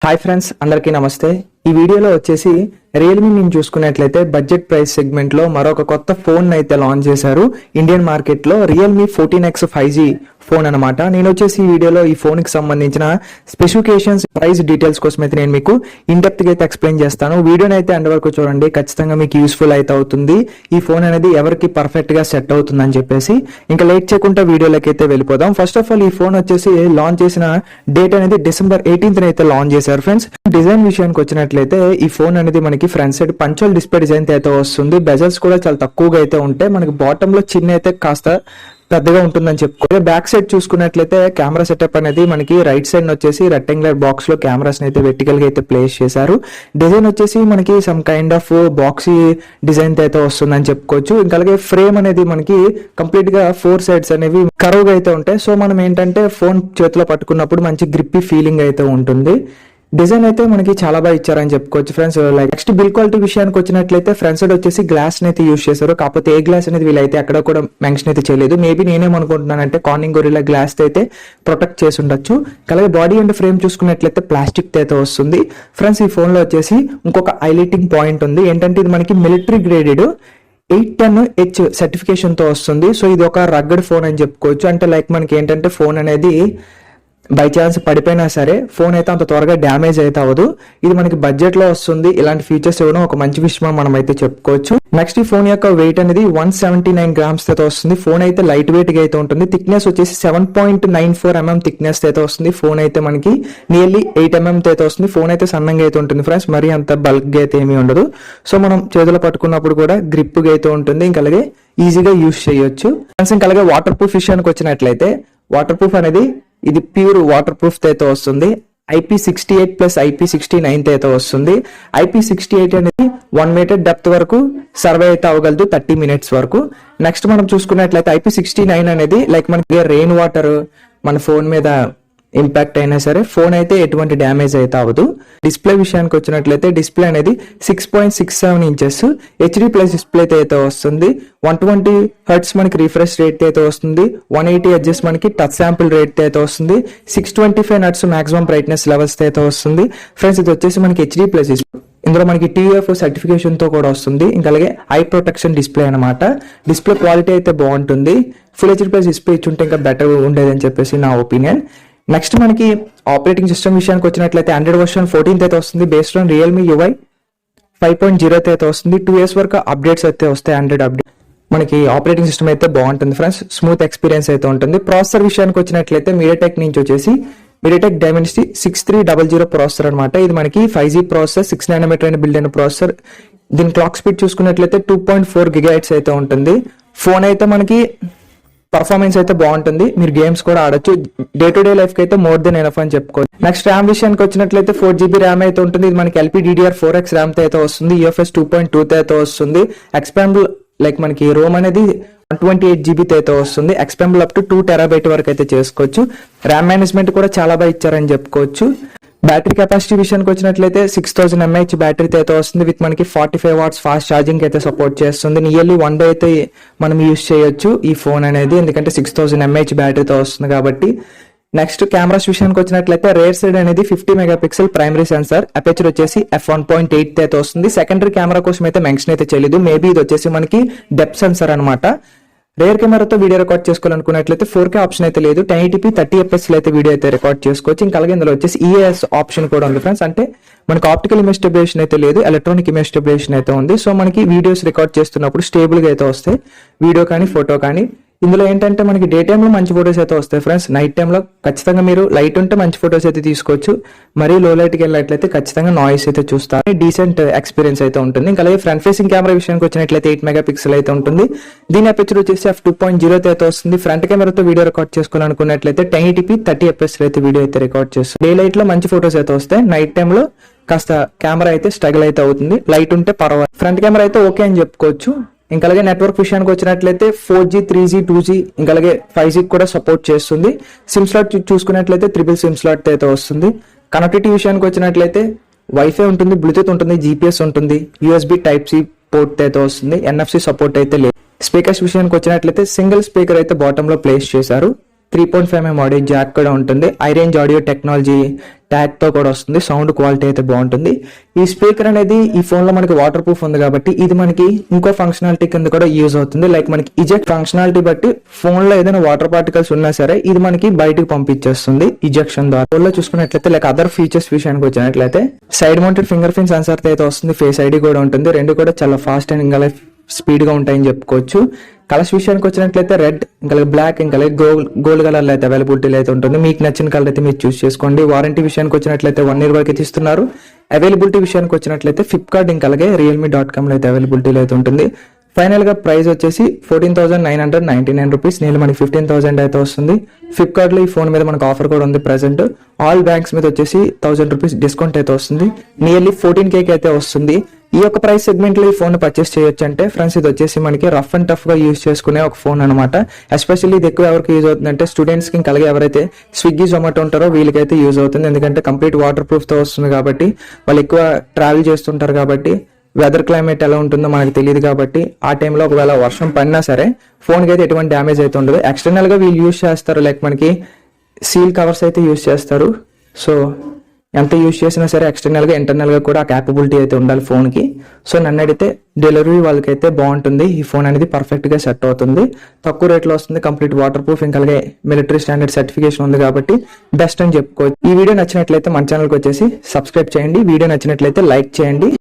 Hi friends, అందరికీ నమస్తే. ఈ వీడియోలో వచ్చేసి రియల్మీ నేను చూసుకున్నట్లయితే బడ్జెట్ ప్రైస్ సెగ్మెంట్ లో మరొక కొత్త ఫోన్ అయితే లాంచ్ చేశారు ఇండియన్ మార్కెట్ లో. రియల్మీ 14X 5G ఫోన్ అనమాట. నేను వచ్చేసి ఈ వీడియోలో ఈ ఫోన్ కి సంబంధించిన స్పెసిఫికేషన్స్, ప్రైస్ డీటెయిల్స్ కోసం అయితే నేను మీకు ఇన్ డెప్త్ గా అయితే ఎక్స్ప్లెయిన్ చేస్తాను. వీడియోని అయితే ఎండ్ వరకు చూడండి, ఖచ్చితంగా మీకు యూస్ఫుల్ అయితే అవుతుంది. ఈ ఫోన్ అనేది ఎవరికి పర్ఫెక్ట్ గా సెట్ అవుతుంది అని చెప్పేసి. ఇంకా లేట్ చేయకుండా వీడియోలోకి అయితే వెళ్ళిపోదాం. ఫస్ట్ ఆఫ్ ఆల్ ఈ ఫోన్ వచ్చేసి లాంచ్ చేసిన డేట్ అనేది December 18th అయితే లాంచ్ చేశారు ఫ్రెండ్స్. డిజైన్ విషయానికి వచ్చినట్లయితే ఈ ఫోన్ అనేది మనకి front side punch hole display design అయితే వస్తుంది. బెజల్స్ కూడా చాలా తక్కువగా అయితే ఉంటాయి. మనకి బాటమ్ లో చిన్న అయితే కాస్త పెద్దగా ఉంటుందని చెప్పుకోవాలి. బ్యాక్ సైడ్ చూసుకున్నట్లయితే కెమెరా సెటప్ అనేది మనకి రైట్ సైడ్ వచ్చేసి రెక్టాంగులర్ బాక్స్ లో కెమెరాస్ అయితే వెర్టికల్ గా అయితే ప్లేస్ చేశారు. డిజైన్ వచ్చేసి మనకి some kind of boxy design అయితే వస్తుందని చెప్పుకోవచ్చు. ఇంకా అలాగే ఫ్రేమ్ అనేది మనకి కంప్లీట్ గా 4 సైడ్స్ అనేవి కర్వ్ గా అయితే ఉంటాయి. సో మనం ఏంటంటే ఫోన్ చేతిలో పట్టుకున్నప్పుడు మంచి గ్రిప్పీ ఫీలింగ్ అయితే ఉంటుంది. డిజైన్ అయితే మనకి చాలా బాగా ఇచ్చారని చెప్పుకోవచ్చు friends. Like next bill quality విషయానికి వచ్చినట్లయితే ఫ్రంట్ సైడ్ వచ్చేసి గ్లాస్ అయితే యూస్ చేశారు. కాకపోతే ఏ గ్లాస్ అనేది వీళ్ళైతే అక్కడ కూడా మెన్షన్ అయితే చేయలేదు. మేబీ నేనేమనుకుంటున్నానంటే కార్నింగ్ గొరిల్లా గ్లాస్ అయితే ప్రొటెక్ట్ చేసి ఉండొచ్చు. అలాగే బాడీ అండ్ ఫ్రేమ్ చూసుకున్నట్లయితే ప్లాస్టిక్ అయితే వస్తుంది ఫ్రెండ్స్. ఈ ఫోన్ లో వచ్చేసి ఇంకొక హైలైటింగ్ పాయింట్ ఉంది ఏంటంటే ఇది మనకి మిలిటరీ గ్రేడెడ్ 810H సర్టిఫికేషన్ తో వస్తుంది. సో ఇది ఒక రగ్గడ్ ఫోన్ అని చెప్పుకోవచ్చు. అంటే లైక్ మనకి ఏంటంటే ఫోన్ అనేది బై ఛాన్స్ పడిపోయినా సరే ఫోన్ అయితే అంత త్వరగా డ్యామేజ్ అయితే అవ్వదు. ఇది మనకి బడ్జెట్ లో వస్తుంది. ఇలాంటి ఫీచర్స్ ఇవ్వడం ఒక మంచి విషయం మనం అయితే చెప్పుకోవచ్చు. నెక్స్ట్ ఈ ఫోన్ యొక్క వెయిట్ అనేది 179 grams అయితే వస్తుంది. ఫోన్ అయితే లైట్ వెయిట్ గా అయితే ఉంటుంది. థిక్నెస్ వచ్చేసి 7.94 mm థిక్నెస్ అయితే వస్తుంది. ఫోన్ అయితే మనకి నియర్లీ 8 mm అయితే వస్తుంది. ఫోన్ అయితే సన్నంగా అయితే ఉంటుంది ఫ్రెండ్స్, మరీ అంత బల్క్ గా అయితే ఏమీ ఉండదు. సో మనం చేతిలో పట్టుకున్నప్పుడు కూడా గ్రిప్ గా అయితే ఉంటుంది. ఇంకా అలాగే ఈజీగా యూస్ చేయొచ్చు ఫ్రెండ్స్. ఇంకా అలాగే వాటర్ ప్రూఫ్ విషయానికి వచ్చినట్లయితే వాటర్ ప్రూఫ్ అనేది ఇది ప్యూర్ వాటర్ ప్రూఫ్ అయితే వస్తుంది. IP68 ప్లస్ IP69 అయితే వస్తుంది. IP68 అనేది 1 meter డెప్త్ వరకు సర్వే అయితే అవ్వగలదు 30 minutes వరకు. నెక్స్ట్ మనం చూసుకున్నట్లయితే IP69 అనేది లైక్ మనకి రెయిన్ వాటర్ మన ఫోన్ మీద ఇంపాక్ట్ అయినా సరే ఫోన్ అయితే ఎటువంటి డ్యామేజ్ అయితే అవ్వదు. డిస్ప్లే విషయానికి వచ్చినట్లయితే డిస్ప్లే అనేది 6.67 inches HD+ డిస్ప్లే అయితే వస్తుంది. 120 Hz మనకి రిఫ్రెష్ రేట్ అయితే వస్తుంది. 180 Hz మనకి టచ్ శాంపుల్ రేట్ అయితే వస్తుంది. 625 nits మాక్సిమం బ్రైట్నెస్ లెవెల్స్ అయితే వస్తుంది ఫ్రెండ్స్. ఇది వచ్చేసి మనకి HD+ డిస్ప్లే. ఇందులో మనకి TUF సర్టిఫికేషన్ తో కూడా వస్తుంది. ఇంకా అలాగే ఐ ప్రొటెక్షన్ డిస్ప్లే అనమాట. డిస్ప్లే క్వాలిటీ అయితే బాగుంటుంది. ఫుల్ HD+ డిస్ప్లే ఇచ్చుంటే ఇంకా బెటర్ ఉండేది అని చెప్పేసి నా ఒపీనియన్. నెక్స్ట్ మనకి ఆపరేటింగ్ సిస్టమ్ విషయానికి వచ్చినట్లయితే Android version 14 అయితే వస్తుంది. బేస్డ్ ఆన్ రియల్మీ UI 5.0 అయితే వస్తుంది. 2 years వరకు అప్డేట్స్ అయితే వస్తాయి. Android అప్డేట్ మనకి ఆపరేటింగ్ సిస్టమ్ అయితే బాగుంటుంది ఫ్రెండ్స్, స్మూత్ ఎక్స్పీరియన్స్ అయితే ఉంటుంది. ప్రాసెసర్ విషయానికి వచ్చినట్లయితే MediaTek నుంచి వచ్చేసి MediaTek Dimensity 6300 ప్రాసెసర్ అనమాట. ఇది మనకి 5G ప్రాసెసర్, 6 nanometer అయిన బిల్డ్ అయిన ప్రాసెసర్. దీని క్లాక్ స్పీడ్ చూసుకున్నట్లయితే 2.4 GHz అయితే ఉంటుంది. ఫోన్ అయితే మనకి పర్ఫార్మెన్స్ అయితే బాగుంటుంది. మీరు గేమ్స్ కూడా ఆడొచ్చు. డే టు డే లైఫ్ కి అయితే మోర్ దెన్ ఎనఫ్ అని చెప్పుకోవచ్చు. నెక్స్ట్ ర్యామ్ విషయానికి వచ్చినట్లయితే 4GB ర్యామ్ అయితే ఉంటుంది. ఇది మనకి LPDDR4X ర్యామ్ అయితే వస్తుంది. UFS 2.2 అయితే వస్తుంది. ఎక్స్పాండబుల్ లైక్ మనకి రోమ్ అనేది 128GB అయితే వస్తుంది. ఎక్స్పాండబుల్ అప్ టు 2 TB వరకు అయితే చేసుకోవచ్చు. ర్యామ్ మేనేజ్మెంట్ కూడా చాలా బాగా ఇచ్చారని చెప్పుకోవచ్చు. బ్యాటరీ కెపాసిటీ విషయానికి వచ్చినట్లయితే 6000 mAh బ్యాటరీ అయితే వస్తుంది. విత్ మనకి 45 watts ఫాస్ట్ ఛార్జింగ్ అయితే సపోర్ట్ చేస్తుంది. నియర్లీ 1 day అయితే మనం యూస్ చేయొచ్చు ఈ ఫోన్ అనేది, ఎందుకంటే 6000 mAh బ్యాటరీతో వస్తుంది కాబట్టి. నెక్స్ట్ కెమెరాస్ విషయానికి వచ్చినట్లయితే రేర్ సైడ్ అనేది 50 MP ప్రైమరీ సెన్సార్, అపేచర్ వచ్చేసి f1.8 అయితే వస్తుంది. సెకండరీ కెమెరా కోసం అయితే మెన్షన్ అయితే చేయలేదు. మేబీ ఇది వచ్చేసి మనకి డెప్త్ సెన్సార్ అనమాట. రేర్ కెమెరాతో వీడియో రికార్డ్ చేసుకోవాలనుకున్నట్లయితే 4K ఆప్షన్ అయితే లేదు. 1080p 30 fps అయితే వీడియో అయితే రికార్డ్ చేసుకోవచ్చు. ఇంకా అలాగే ఇందులో వచ్చేసి EAS ఆప్షన్ కూడా ఉంది ఫ్రెండ్స్. అంటే మనకి ఆప్టికల్ ఇమేజ్ స్టెబిలైజేషన్ అయితే లేదు, ఎలక్ట్రానిక్ ఇమేజ్ స్టెబిలైజేషన్ అయితే ఉంది. సో మనకి వీడియోస్ రికార్డ్ చేస్తున్నప్పుడు స్టేబుల్ గా అయితే వస్తాయి, వీడియో కానీ ఫోటో కానీ. ఇందులో ఏంటంటే మనకి డే టైమ్ లో మంచి ఫోటోస్ అయితే వస్తాయి ఫ్రెండ్స్. నైట్ టైమ్ లో ఖచ్చితంగా మీరు లైట్ ఉంటే మంచి ఫోటోస్ అయితే తీసుకోవచ్చు. మరీ లో లైట్ కి వెళ్ళినట్లయితే ఖచ్చితంగా నాయిస్ అయితే చూస్తారు. డీసెంట్ ఎక్స్పీరియన్స్ అయితే ఉంటుంది. ఇంకా అలాగే ఫ్రంట్ ఫేసింగ్ కెమెరా విషయానికి వచ్చినట్లయితే 8 MP అయితే ఉంటుంది. దీని అపేచర్ వచ్చేసి f2.0 అయితే వస్తుంది. ఫ్రంట్ కెమెరాతో వీడియో రికార్డ్ చేసుకోవాలనుకున్నట్లయితే 1080p 30 fps అయితే వీడియో అయితే రికార్డ్ చేస్తుంది. డే లైట్ లో మంచి ఫోటోస్ అయితే వస్తాయి. నైట్ టైమ్ లో కాస్త కెమెరా అయితే స్ట్రగుల్ అయితే అవుతుంది. లైట్ ఉంటే పర్వాలేదు. ఫ్రంట్ కెమెరా అయితే ఓకే అని చెప్పుకోవచ్చు. ఇంకా అలాగే నెట్వర్క్ విషయానికి వచ్చినట్లయితే 4G 3G 2G ఇంకా అలాగే 5G కూడా సపోర్ట్ చేస్తుంది. సిమ్ స్లాట్ చూసుకున్నట్లయితే 3 సిమ్ స్లాట్ అయితే వస్తుంది. కనెక్టివిటీ విషయానికి వచ్చినట్లయితే వైఫై ఉంటుంది, బ్లూటూత్ ఉంటుంది, GPS ఉంటుంది, USB Type-C పోర్ట్ అయితే వస్తుంది. NFC సపోర్ట్ అయితే లేదు. స్పీకర్స్ విషయానికి వచ్చినట్లయితే సింగిల్ స్పీకర్ అయితే బాటమ్ లో ప్లేస్ చేశారు. 3.5mm ఆడియో జాక్ కూడా ఉంటుంది. I range audio technology tag తో కూడా వస్తుంది. సౌండ్ క్వాలిటీ అయితే బాగుంటుంది. ఈ స్పీకర్ అనేది ఈ ఫోన్ లో మనకి వాటర్ ప్రూఫ్ ఉంది కాబట్టి ఇది మనకి ఇంకో ఫంక్షనాలిటీ కింద కూడా యూజ్ అవుతుంది. లైక్ మనకి ఇజెక్ట్ ఫంక్షనాలిటీ బట్టి ఫోన్ లో ఏదైనా వాటర్ పార్టికల్స్ ఉన్నా సరే ఇది మనకి బయటకు పంపించేస్తుంది ఇజెక్షన్ ద్వారా. ఫోన్ లో చూసుకున్నట్లయితే లైక్ అదర్ ఫీచర్స్ విషయానికి వచ్చినట్లయితే side mounted finger print censor అయితే వస్తుంది. ఫేస్ ఐడి కూడా ఉంటుంది. రెండు కూడా చాలా ఫాస్ట్ అండ్ ఇంకా స్పీడ్ గా ఉంటాయని చెప్పుకోవచ్చు. కలర్స్ విషయానికి వచ్చినట్లయితే రెడ్, ఇంకా బ్లాక్, ఇంకా గోల్డ్ కలర్ లో అయితే అవైలబిలిటీ అయితే ఉంటుంది. మీకు నచ్చిన కలర్ అయితే మీరు చూస్ చేసుకోండి. వారంటీ విషయానికి వచ్చినట్లయితే 1 year వరకు అయితే ఇస్తున్నారు. అవైలబిలిటీ విషయానికి వచ్చినట్లయితే ఫ్లిప్కార్ట్ ఇంకా అలాగే realme.com లో అయితే అవైలబిలిటీ అయితే ఉంటుంది. ఫైనల్ గా ప్రైస్ వచ్చేసి 14,999 రూపీస్. నేను మనకి 15,000 అయితే వస్తుంది. ఫ్లిప్కార్ట్ లో ఈ ఫోన్ మీద మనకు ఆఫర్ కూడా ఉంది. ప్రెసెంట్ ఆల్ బ్యాంక్స్ మీద వచ్చేసి 1000 రూపీస్ డిస్కౌంట్ అయితే వస్తుంది. నియర్లీ 14K అయితే వస్తుంది. ఈ యొక్క ప్రైస్ సెగ్మెంట్ లో ఈ ఫోన్ పర్చేస్ చేయొచ్చు అంటే ఫ్రెండ్స్ ఇది వచ్చేసి మనకి రఫ్ అండ్ టఫ్ గా యూజ్ చేసుకునే ఒక ఫోన్ అనమాట. ఎస్పెషల్లీ ఇది ఎక్కువ ఎవరికి యూజ్ అవుతుంది అంటే స్టూడెంట్స్ కి ఇంకా అలాగే ఎవరైతే స్విగ్గీ జొమాటో ఉంటారో వీళ్ళకైతే యూజ్ అవుతుంది. ఎందుకంటే కంప్లీట్ వాటర్ ప్రూఫ్ తో వస్తుంది కాబట్టి వాళ్ళు ఎక్కువ ట్రావెల్ చేస్తుంటారు కాబట్టి వెదర్ క్లైమేట్ ఎలా ఉంటుందో మనకు తెలియదు కాబట్టి ఆ టైంలో ఒకవేళ వర్షం పడినా సరే ఫోన్ కి అయితే ఎటువంటి డ్యామేజ్ అయితే ఉండదు. ఎక్స్టర్నల్ గా వీళ్ళు యూజ్ చేస్తారు లైక్ మనకి సీల్ కవర్స్ అయితే యూజ్ చేస్తారు. సో ఎంత యూజ్ చేసినా సరే ఎక్స్టర్నల్ గా ఇంటర్నల్ గా కూడా క్యాపబిలిటీ అయితే ఉండాలి ఫోన్ కి. సో నన్ను అడిగితే డెలివరీ వాళ్ళకైతే బాగుంటుంది. ఈ ఫోన్ అనేది పర్ఫెక్ట్ గా సెట్ అవుతుంది. తక్కువ రేట్ లో వస్తుంది. కంప్లీట్ వాటర్ ప్రూఫ్ ఇంకా అలాగే మిలిటరీ స్టాండర్డ్ సర్టిఫికేషన్ ఉంది కాబట్టి బెస్ట్ అని చెప్పుకోవచ్చు. ఈ వీడియో నచ్చినట్లయితే మన ఛానల్ కి వచ్చేసి సబ్స్క్రైబ్ చేయండి. వీడియో నచ్చినట్లయితే లైక్ చేయండి.